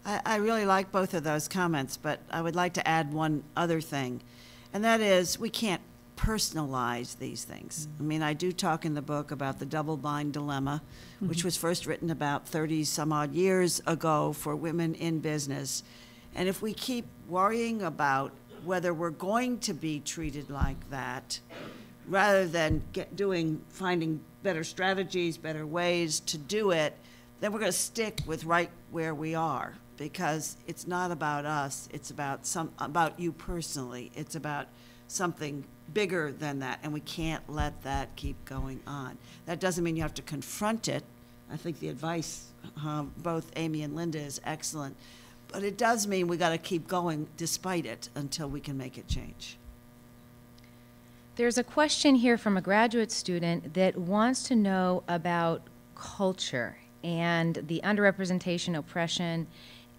I really like both of those comments, but I would like to add one other thing, and that is we can't personalize these things. I mean, I do talk in the book about the double-bind dilemma, which was first written about 30 some odd years ago for women in business. And if we keep worrying about whether we're going to be treated like that, rather than finding better strategies, better ways to do it, then we're going to stick with right where we are, because it's not about us. It's about you personally. It's about something bigger than that, and we can't let that keep going on. That doesn't mean you have to confront it. I think the advice, both Amy and Linda, is excellent. But it does mean we got to keep going despite it until we can make it change. There's a question here from a graduate student that wants to know about culture and the underrepresentation, oppression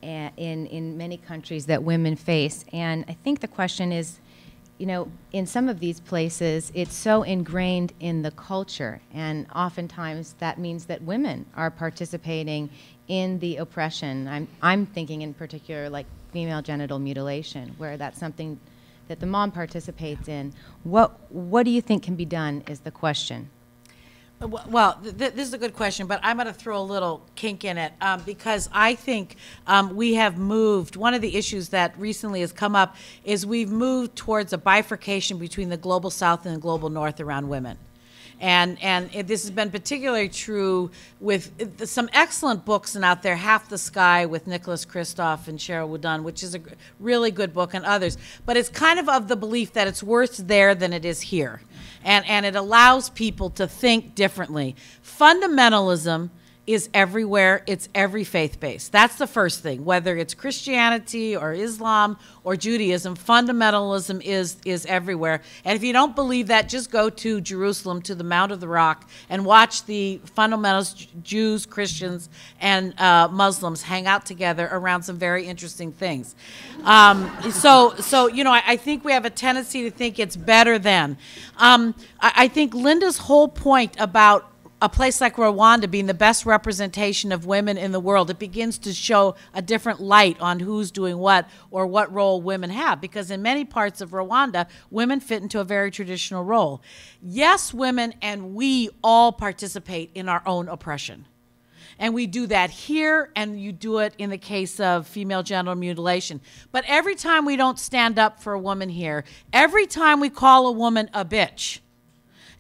in many countries that women face. And I think the question is, you know, in some of these places, it's so ingrained in the culture, and oftentimes that means that women are participating in the oppression. I'm thinking in particular like female genital mutilation, where that's something that the mom participates in. What do you think can be done is the question. Well, this is a good question, but I'm going to throw a little kink in it because I think we have moved. One of the issues that recently has come up is we've moved towards a bifurcation between the global South and the global North around women. And this has been particularly true with some excellent books and out there, Half the Sky with Nicholas Kristof and Cheryl Woodun, which is a really good book, and others. But it's kind of the belief that it's worse there than it is here. And it allows people to think differently. Fundamentalism is everywhere. It's every faith base. That's the first thing. Whether it's Christianity or Islam or Judaism, fundamentalism is everywhere. And if you don't believe that, just go to Jerusalem, to the Mount of the Rock, and watch the fundamentalists, Jews, Christians, and Muslims hang out together around some very interesting things. So you know, I think we have a tendency to think it's better than. I think Linda's whole point about a place like Rwanda being the best representation of women in the world, it begins to show a different light on who's doing what or what role women have. Because in many parts of Rwanda, women fit into a very traditional role. Yes, women and we all participate in our own oppression. And we do that here, and you do it in the case of female genital mutilation. But every time we don't stand up for a woman here, every time we call a woman a bitch,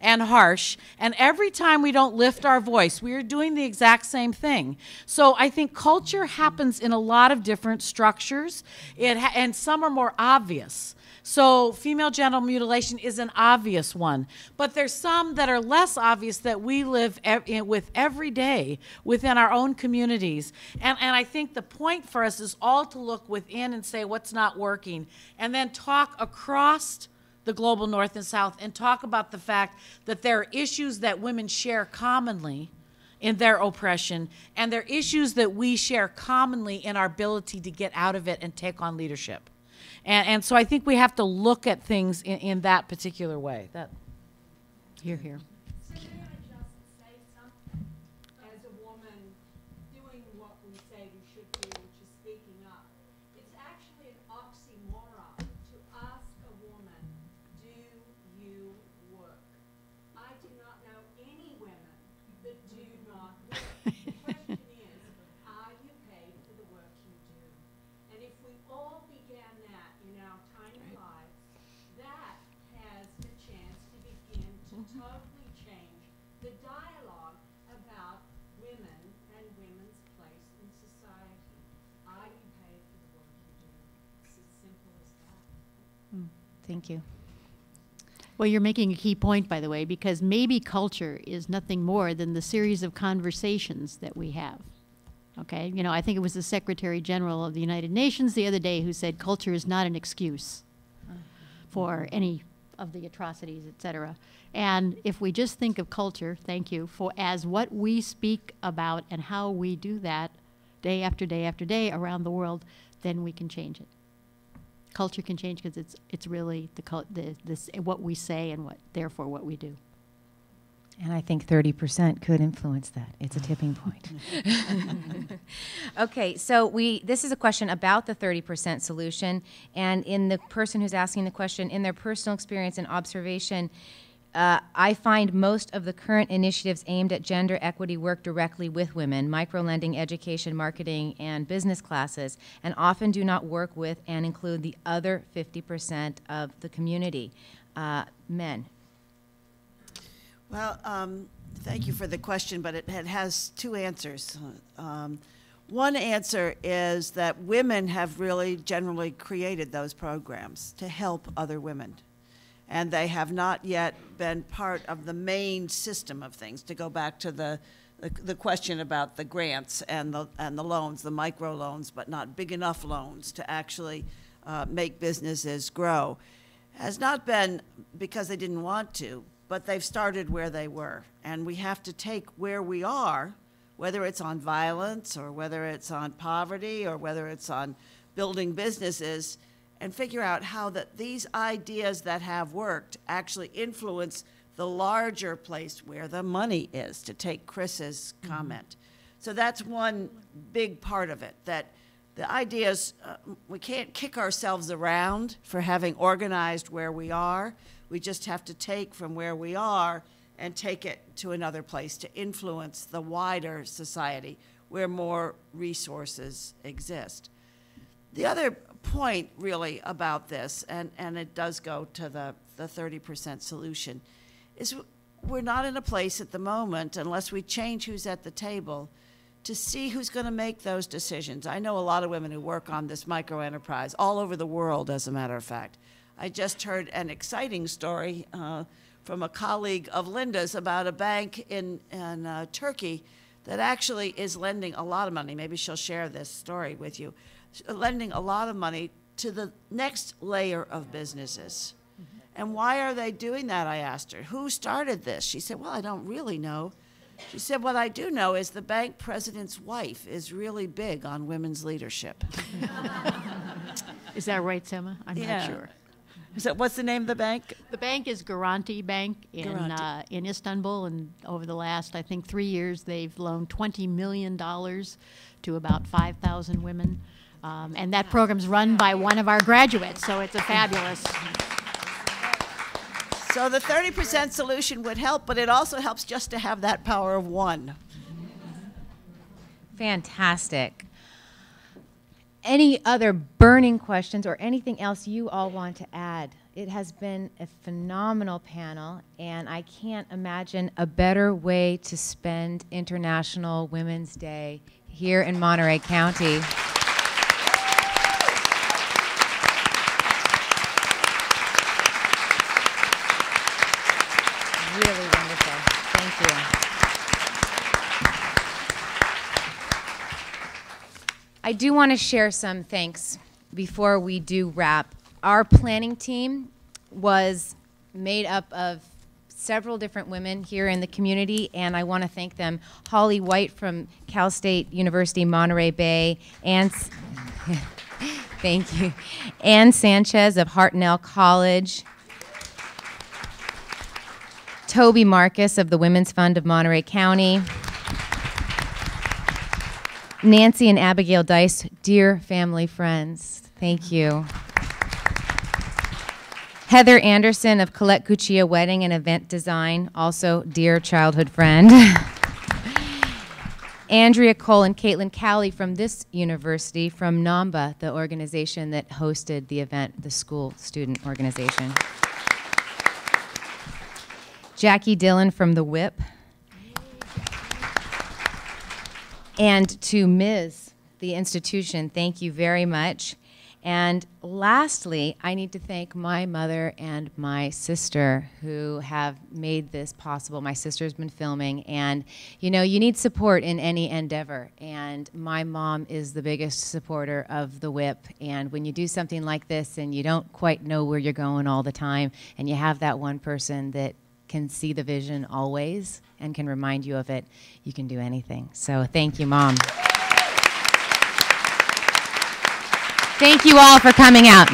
and harsh, and every time we don't lift our voice, we are doing the exact same thing. So I think culture happens in a lot of different structures, and some are more obvious. So female genital mutilation is an obvious one, but there's some that are less obvious that we live with every day within our own communities. And I think the point for us is all to look within and say what's not working, and then talk across the global North and South and talk about the fact that there are issues that women share commonly in their oppression, and there are issues that we share commonly in our ability to get out of it and take on leadership. And so I think we have to look at things in that particular way. Here. So may I just say something? As a woman doing what we say we should do, which is speaking up, it's actually an oxymoron to ask a woman, do you work? I do not know any women that do not work. The question is, are you paid for the work you do? And if we all began that in our tiny lives, that has a chance to begin to totally change the dialogue about women and women's place in society. Are you paid for the work you do? It's as simple as that. Thank you. Well, you're making a key point, by the way, because maybe culture is nothing more than the series of conversations that we have. Okay, you know, I think it was the Secretary General of the United Nations the other day who said culture is not an excuse for any of the atrocities, et cetera. And if we just think of culture, thank you, as what we speak about and how we do that day after day after day around the world, then we can change it. Culture can change because it's really what we say and therefore what we do. And I think 30% could influence that. It's a tipping point. Okay, so this is a question about the 30% solution, and in the person who's asking the question, in their personal experience and observation, I find most of the current initiatives aimed at gender equity work directly with women, microlending, education, marketing, and business classes, and often do not work with and include the other 50% of the community, men. Well, thank you for the question, but it has two answers. One answer is that women have really generally created those programs to help other women. And they have not yet been part of the main system of things, to go back to the question about the grants and the loans, the micro loans, but not big enough loans to actually make businesses grow. Has not been because they didn't want to, but they've started where they were. And we have to take where we are, whether it's on violence or whether it's on poverty or whether it's on building businesses, and figure out how these ideas that have worked actually influence the larger place where the money is, to take Chris's comment. So that's one big part of it, that the ideas, we can't kick ourselves around for having organized where we are. We just have to take from where we are and take it to another place to influence the wider society where more resources exist. The other point really about this, and it does go to the 30% solution, is we're not in a place at the moment, unless we change who's at the table, to see who's going to make those decisions. I know a lot of women who work on this micro enterprise all over the world, as a matter of fact. I just heard an exciting story from a colleague of Linda's about a bank in Turkey that actually is lending a lot of money. Maybe she'll share this story with you. Lending a lot of money to the next layer of businesses. And why are they doing that, I asked her. Who started this? She said, well, I don't really know. She said, what I do know is the bank president's wife is really big on women's leadership. Is that right, Sema? I'm not sure. What's the name of the bank? The bank is Garanti Bank in Istanbul, and over the last, I think, 3 years, they've loaned $20 million to about 5,000 women. And that program's run by one of our graduates, so it's a fabulous. So the 30% solution would help, but it also helps just to have that power of one. Fantastic. Any other burning questions or anything else you all want to add? It has been a phenomenal panel, and I can't imagine a better way to spend International Women's Day here in Monterey County. Really wonderful. Thank you. I do want to share some thanks before we do wrap. Our planning team was made up of several different women here in the community, and I want to thank them. Holly White from Cal State University, Monterey Bay, and thank you. Ann Sanchez of Hartnell College. Toby Marcus of the Women's Fund of Monterey County. Nancy and Abigail Dice, dear family friends, thank you. Heather Anderson of Colette Cuccia Wedding and Event Design, also dear childhood friend. Andrea Cole and Caitlin Cowley from this university, from NAMBA, the organization that hosted the event, the school student organization. Jackie Dillon from the WHIP. And to Ms., the institution, thank you very much. And lastly, I need to thank my mother and my sister who have made this possible. My sister's been filming, and you know, you need support in any endeavor. And my mom is the biggest supporter of the WHIP. And when you do something like this and you don't quite know where you're going all the time, and you have that one person that can see the vision always and can remind you of it, you can do anything. So thank you, Mom. Thank you all for coming out.